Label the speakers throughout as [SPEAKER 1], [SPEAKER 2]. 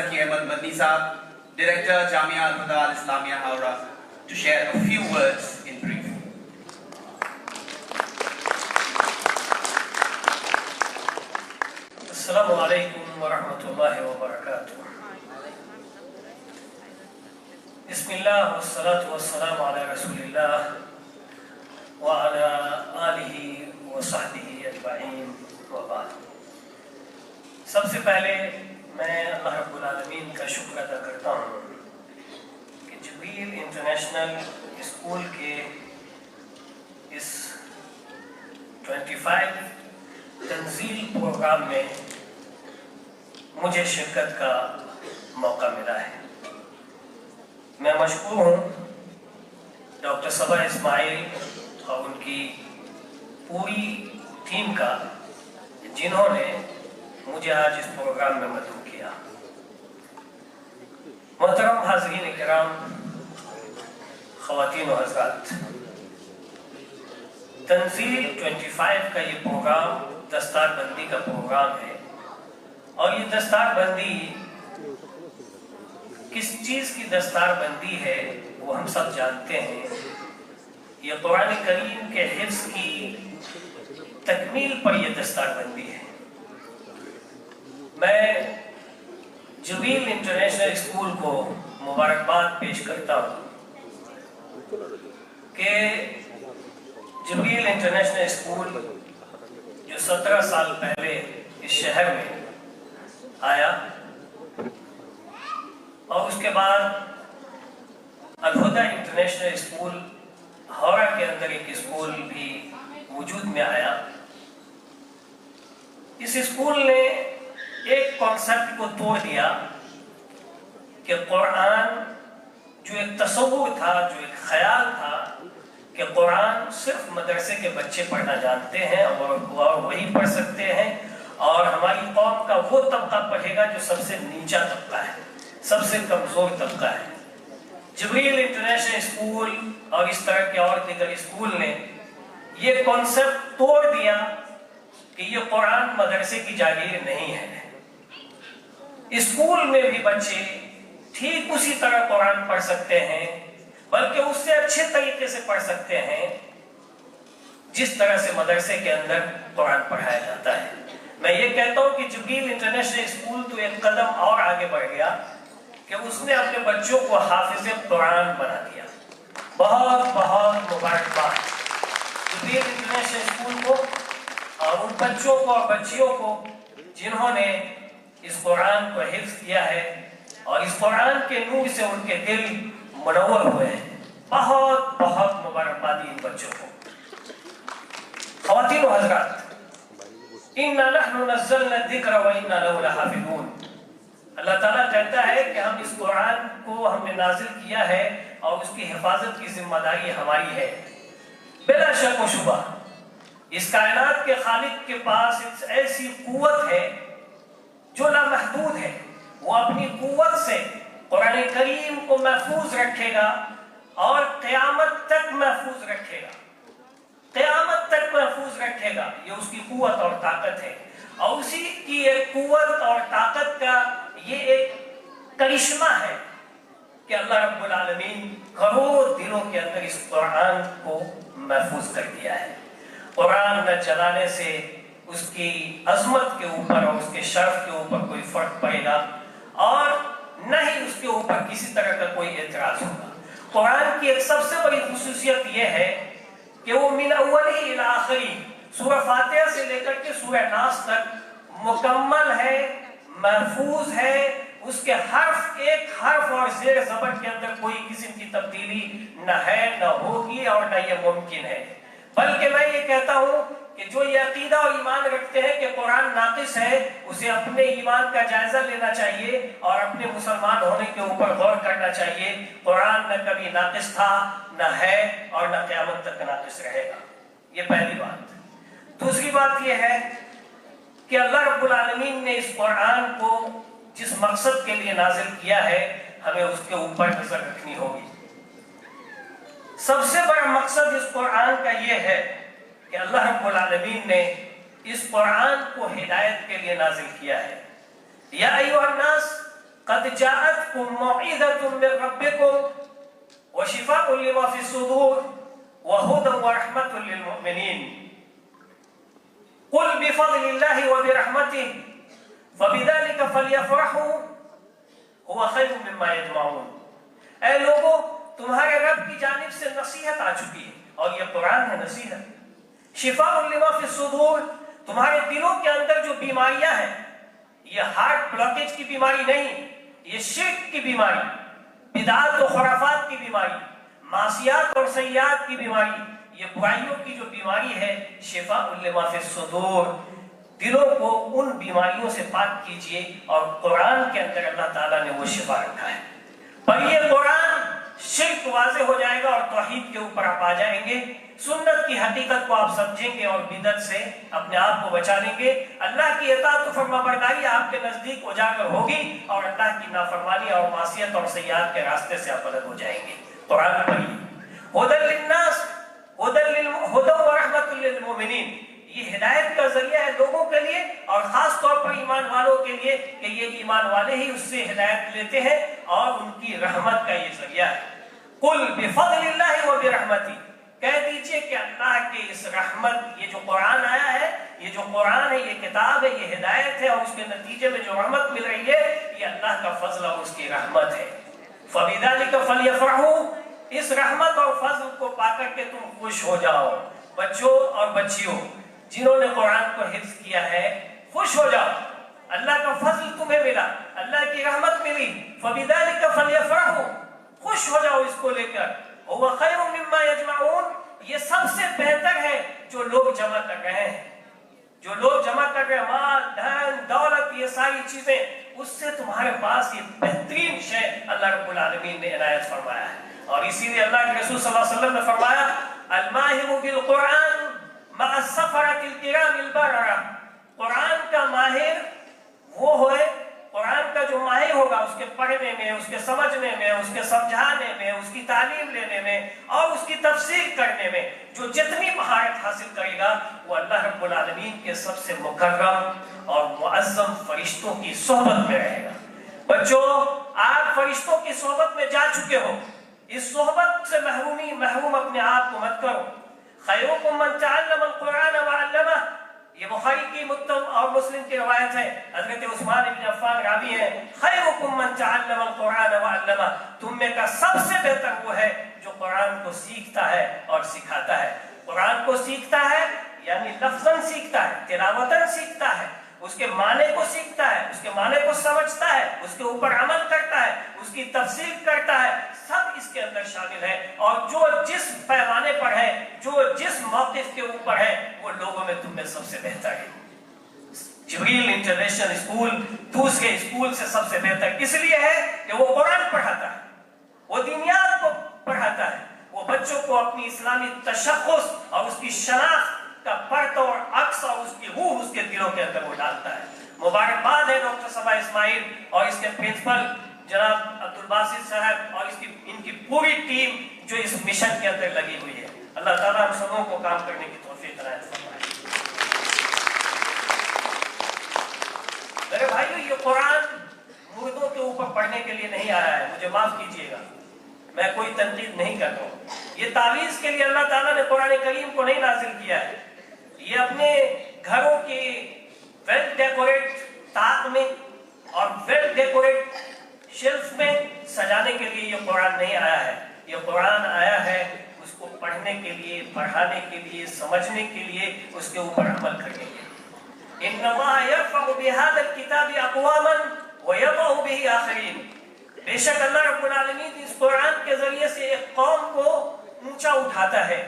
[SPEAKER 1] Zaki Ahmad Madni Saab, Director, Jamia Al-Huda Al-Islamia Howrah, to share a few words in brief.
[SPEAKER 2] Assalamu alaikum wa rahmatullahi wa barakatuh. Bismillah wa salatu wa salamu ala rasulillah wa ala alihi wa sahbihi ajma'in wa ba'd. सबसे पहले मैं अल्लाह रब्बुल आलमीन का शुक्र अदा करता हूँ कि जबील इंटरनेशनल स्कूल के इस 25 तंजील प्रोग्राम में मुझे शिरकत का मौका मिला है। मैं मशकूर हूँ डॉक्टर सबा इस्माइल और उनकी पूरी टीम का, जिन्होंने मुझे आज इस प्रोग्राम में मदद किया। मोहतरम हाज़रीन इकराम, ख़वातीन व हज़रात, तंजील 25 का ये प्रोग्राम दस्तारबंदी का प्रोग्राम है और ये दस्तारबंदी किस चीज़ की दस्तारबंदी है वो हम सब जानते हैं। ये कुरान करीम के हिफ्ज़ की तकमील पर ये दस्तारबंदी है। मैं जबील इंटरनेशनल स्कूल को मुबारकबाद पेश करता हूँ कि जबील इंटरनेशनल स्कूल जो 17 साल पहले इस शहर में आया और उसके बाद अल-हुदा इंटरनेशनल स्कूल हावड़ा के अंदर एक स्कूल भी वजूद में आया। इस स्कूल ने एक कॉन्सेप्ट को तोड़ दिया कि कुरान जो एक तसव्वुर था, जो एक ख्याल था कि कुरान सिर्फ मदरसे के बच्चे पढ़ना जानते हैं और वही पढ़ सकते हैं और हमारी कौम का वो तबका पढ़ेगा जो सबसे नीचा तबका है, सबसे कमजोर तबका है। जबरील इंटरनेशनल स्कूल और इस तरह के और दीगर स्कूल ने ये कॉन्सेप्ट तोड़ दिया कि ये कुरान मदरसे की जागीर नहीं है। स्कूल में भी बच्चे ठीक उसी तरह कुरान पढ़ सकते हैं, बल्कि उससे अच्छे तरीके से पढ़ सकते हैं जिस तरह से मदरसे के अंदर कुरान पढ़ाया जाता है। मैं ये कहता हूँ कि जबील इंटरनेशनल स्कूल तो एक कदम और आगे बढ़ गया कि उसने अपने बच्चों को हाफिज़े कुरान बना दिया। बहुत बहुत मुबारकबाद जबील इंटरनेशनल स्कूल को और उन बच्चों को और बच्चियों को जिन्होंने इस कुरान को हिफ्ज़ किया है और इस कुरान के नूर से उनके दिल मुनव्वर हुए हैं। बहुत बहुत मुबारकबाद इन बच्चों को। ख़वातीन व हज़रात, इन्ना नहनु नज़्ज़लना ज़िक्र व इन्ना लहु लहाफ़िज़ून। अल्लाह ताला कहता है कि हम इस कुरान को हमने नाजिल किया है और उसकी हिफाजत की जिम्मेदारी हमारी है। बिला शक व शुबा इस कायनात के खालिक के पास ऐसी कुव्वत है जो लामहदूद है। वो अपनी कुव्वत से कुरान करीम को महफूज रखेगा और क़यामत तक महफूज रखेगा, क़यामत तक महफूज रखेगा। ये उसकी कुव्वत और ताकत है और उसी की एक कुव्वत और ताकत का ये एक करिश्मा है कि अल्लाह रब्बुल आलमीन करोड़ों दिलों के अंदर इस कुरान को महफूज कर दिया है। कुरान न चलाने से उसकी अजमत के ऊपर और उसके शर्फ के ऊपर कोई फर्क पड़ेगा और न ही उसके ऊपर किसी तरह का कोई एतराज होगा। कुरान की एक सबसे बड़ी खुसूसियत यह है कि वो मिन अव्वली इला आखिरी, सूरह फातिहा से लेकर के सूरह नास तक मुकम्मल है, महफूज है। उसके हर्फ, एक हर्फ और ज़ेर ज़बर के अंदर कोई किस्म की तब्दीली न है, न होगी और न ये मुमकिन है। बल्कि मैं ये कहता हूँ कि जो ये अकीदा और ईमान रखते हैं कि कुरान नाक़िस है, उसे अपने ईमान का जायजा लेना चाहिए और अपने मुसलमान होने के ऊपर गौर करना चाहिए। कुरान न कभी नाक़िस था, न है और न क़यामत तक नाक़िस रहेगा। ये पहली बात। दूसरी बात ये है कि अल्लाह रब्बुल आलमीन ने इस कुरान को जिस मकसद के लिए नाजिल किया है, हमें उसके ऊपर नजर रखनी होगी। सबसे बड़ा मकसद इस कुरान का ये है कि अल्लाह रब्बुल आलमीन ने इस कुरान को हिदायत के लिए नाजिल किया है। या अय्युहन्नास क़द قد جاءتكم موعظة من ربكم وشفاء لما في الصدور وهدى ورحمة للمؤمنين قل بفضل الله وبرحمته فبذلك فليفرحوا هو خير مما يجمعون. اے لوگوں، تمہارے رب کی جانب سے نصیحت آ چکی ہے اور یہ قرآن ہے نصیحت. شفاء لما فی الصدور، تمہارے دلوں کے اندر جو بیماریاں ہیں، یہ ہارٹ بلاکیج کی بیماری نہیں، یہ شرک کی بیماری، بدعات و خرافات کی بیماری، معصیات اور سیئات کی بیماری، یہ برائیوں کی جو بیماری ہے، شفاء لما فی الصدور، دلوں کو ان بیماریوں سے پاک کیجئے. اور قرآن کے اندر اللہ تعالیٰ نے وہ شفا رکھا ہے. پر یہ قرآن شرک واضح ہو جائے گا اور توحید کے اوپر آپ آ جائیں گے، سنت کی حقیقت کو آپ سمجھیں گے اور بدعت سے اپنے آپ کو بچا لیں گے. اللہ کی اطاعت و فرما برداری آپ کے نزدیک اجاگر ہوگی اور اللہ کی نافرمانی اور معصیت اور سیئات کے راستے سے آپ الگ ہو جائیں گے. قرآن پڑھیے. ہدی للناس، ہدی ورحمۃ للمؤمنین، یہ ہدایت کا ذریعہ ہے لوگوں کے لیے اور خاص طور پر ایمان والوں کے لیے کہ یہ ایمان والے ہی اس سے ہدایت لیتے ہیں اور ان کی رحمت کا یہ ذریعہ ہے. قل بفضل اللہ وبرحمتہ، کہہ دیجئے کہ اللہ کے اس رحمت، یہ جو قرآن آیا ہے، یہ جو قرآن ہے، یہ کتاب ہے، یہ ہدایت ہے اور اس کے نتیجے میں جو رحمت مل رہی ہے، یہ اللہ کا فضل اور اس کی رحمت ہے. فَبِذَلِكَ فَلْيَفْرَحُوا، اس رحمت اور فضل کو پا کر کے تم خوش ہو جاؤ. بچوں اور بچیوں جنہوں نے قرآن کو حفظ کیا ہے، خوش ہو جاؤ. اللہ کا فضل تمہیں ملا، اللہ کی رحمت ملی. فَبِذَلِكَ فَلْيَفْرَحُوا، خوش ہو جاؤ اس کو لے کر. هُوَ خَيْرٌ مِّمَّا يَجْمَعُونَ، یہ سب سے بہتر ہے جو لوگ جمع کر رہے ہیں. جو لوگ جمع کر رہے ہیں، مال، دھن، دولت، یہ ساری چیزیں، اس سے تمہارے پاس یہ بہترین شے اللہ رب العالمین نے عنایت فرمایا ہے. اور اسی لیے اللہ کے رسول صلی اللہ علیہ وسلم نے فرمایا الماہر بالقرآن مع السفرۃ الکرام البررہ، قرآن کا ماہر وہ ہوئے، قرآن کا جو ماہر ہوگا اس کے پڑھنے میں، اس کے سمجھنے میں، اس کے سمجھانے میں، اس کی تعلیم لینے میں اور اس کی تفسیر کرنے میں جو جتنی مہارت حاصل کرے گا، وہ اللہ رب العالمین کے سب سے مکرم اور معظم فرشتوں کی صحبت میں رہے گا. بچوں، آپ فرشتوں کی صحبت میں جا چکے ہو، اس صحبت سے محروم اپنے آپ کو مت کرو. خیرکم من تعلم القرآن وعلمہ، یہ بخاری کی اور مسلم کی روایت ہے. حضرت عثمان بن عفان راوی ہے. خیرکم من تعلم القرآن وعلمہ، تم میں کا سب سے بہتر وہ ہے جو قرآن کو سیکھتا ہے اور سکھاتا ہے. قرآن کو سیکھتا ہے یعنی لفظاً سیکھتا ہے، تلاوتاً سیکھتا ہے، اس کے معنی کو سیکھتا ہے، اس کے معنی کو سمجھتا ہے، اس کے اوپر عمل کرتا ہے، اس کی تفسیر کرتا ہے، سب اس کے اندر شامل ہے. اور جو جس پیمانے پر ہے، جو جس موقف کے اوپر ہے، وہ لوگوں میں تم میں سب سے بہتر ہے. جبریل انٹرنیشنل اسکول دوسرے اسکول سے سب سے بہتر اس لیے ہے کہ وہ قرآن پڑھاتا ہے، وہ دینیات کو پڑھاتا ہے، وہ بچوں کو اپنی اسلامی تشخص اور اس کی شناخت کا پرت اور عکس اور اس کی روح اس کے دلوں کے اندر وہ ڈالتا ہے. مبارکباد ہے ڈاکٹر صبا اسماعیل اور اس کے پرنسپل جناب عبد الباسط صاحب اور ان کی پوری ٹیم جو اس مشن کے اندر لگی ہوئی ہے. اللہ تعالیٰ ہم سبوں کو کام کرنے کی توفیق عنایت فرمائے. میرے بھائیو، یہ قرآن مردوں کے اوپر پڑھنے کے لیے نہیں آیا ہے، مجھے معاف کیجیے گا، میں کوئی تنقید نہیں کرتا ہوں. یہ تعویذ کے لیے اللہ تعالیٰ نے قرآن کریم کو نہیں نازل کیا ہے. یہ اپنے گھروں کی ویل ڈیکوریٹ طاق میں اور ویل ڈیکوریٹ شیلف میں سجانے کے لیے یہ قرآن نہیں آیا ہے. یہ قرآن آیا ہے اس کو پڑھنے کے لیے، پڑھانے کے لیے، سمجھنے کے لیے، اس کے اوپر عمل کرنے کے لیے. ان اللہ یرفع بهذا الكتاب اقواما ويضع به آخرین، بے شک اللہ رب العالمین اس قرآن کے ذریعے سے ایک قوم کو اونچا اٹھاتا ہے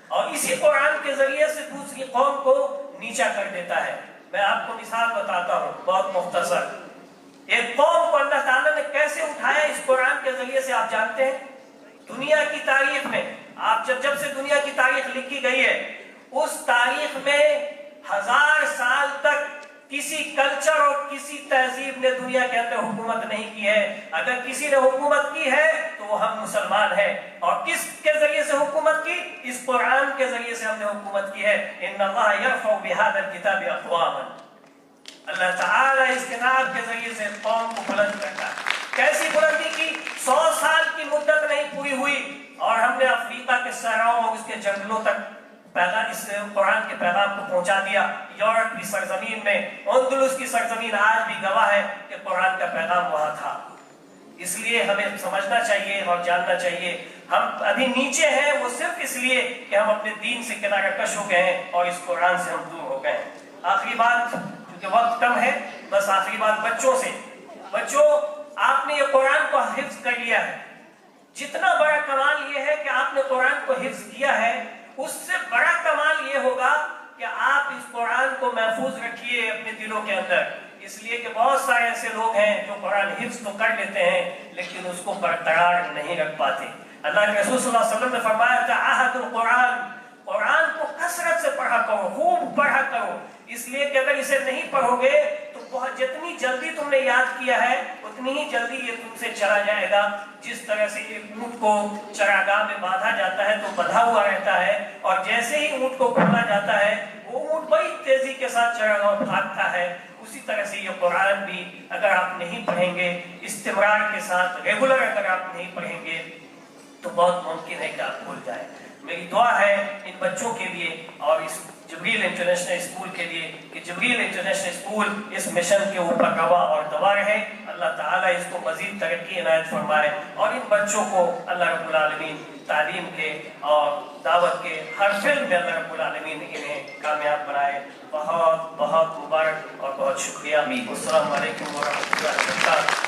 [SPEAKER 2] اور اسی قرآن کے ذریعے سے دوسری قوم کو نیچا کر دیتا ہے. میں آپ کو مثال بتاتا ہوں بہت مختصر. ایک قوم کو اللہ تعالیٰ نے کیسے اٹھایا اس قرآن کے ذریعے سے آپ جانتے ہیں؟ دنیا کی تاریخ میں، آپ جب سے دنیا کی تاریخ لکھی گئی ہے، اس تاریخ میں 1000 سال تک کسی کلچر اور کسی تہذیب نے دنیا کے اندر حکومت نہیں کی ہے. اگر کسی نے حکومت کی ہے تو وہ ہم مسلمان ہیں. اور کس کے ذریعے سے حکومت کی؟ اس قرآن کے ذریعے سے ہم نے حکومت کی ہے. ان اللہ یرفع بهذا الكتاب اقواما، اللہ تعالیٰ اس کتاب کے ذریعے سے قوم کو بلند کرتا ہے. कैसी बुलंदी की, 100 साल की मुद्दत नहीं पूरी हुई और हमने अफ्रीका के सहराओं और उसके जंगलों तक पैगाम, इस कुरान के पैगाम को पहुंचा दिया। यूरोप की सरजमीन में, अंदलुस की सरजमीन आज भी गवाह है कि कुरान का पैगाम वहां था। इसलिए हमें समझना चाहिए और जानना चाहिए, हम अभी नीचे हैं वो सिर्फ इसलिए कि हम अपने दीन से किनारा कश हो गए हैं और इस कुरान से हम दूर हो गए हैं। आखिरी बात, क्योंकि वक्त कम है, बस आखिरी बात बच्चों से। बच्चों, आपने ये कुरान को हिफ्ज कर लिया है, जितना बड़ा कमाल ये है कि आपने कुरान को हिफ्ज किया है, उससे बड़ा कमाल ये होगा कि आप इस कुरान को महफूज रखिए अपने दिलों के अंदर। इसलिए कि बहुत सारे ऐसे लोग हैं जो कुरान हिफ्ज तो कर लेते हैं लेकिन उसको बरकरार नहीं रख पाते। अल्लाह के रसूल सल्लल्लाहु अलैहि वसल्लम ने फरमाया था, आहदुल कुरान, कुरान को कसरत से पढ़ा करो, खूब पढ़ा करो। इसलिए कि अगर इसे नहीं पढ़ोगे तो बहुत, जितनी जल्दी तुमने याद किया है उतनी ही जल्दी ये तुमसे चला जाएगा। जिस तरह से एक ऊंट को चरागाह में बांधा जाता है तो बंधा हुआ रहता है, और जैसे ही ऊंट को खोला जाता है वो ऊंट बड़ी तेजी के साथ चरागाह भागता है। उसी तरह से ये कुरान भी अगर आप नहीं पढ़ेंगे, इस्तिमरार के साथ रेगुलर अगर आप नहीं पढ़ेंगे तो बहुत मुमकिन है कि आप भूल जाए। मेरी दुआ है इन बच्चों के लिए और इस जबरील इंटरनेशनल स्कूल के लिए कि जबरील इंटरनेशनल स्कूल इस मिशन के ऊपर गवा और दवा रहे। अल्लाह ताला इसको मजीद तरक्की इनायत फरमाए और इन बच्चों को अल्लाह रब्बुल आलमीन तालीम के और दावत के हर फील्ड में अल्लाह रब्बुल आलमीन इन्हें कामयाब बनाए। बहुत बहुत मुबारक और बहुत शुक्रिया। अस्सलामु अलैकुम व रहमतुल्लाहि व बरकातहू।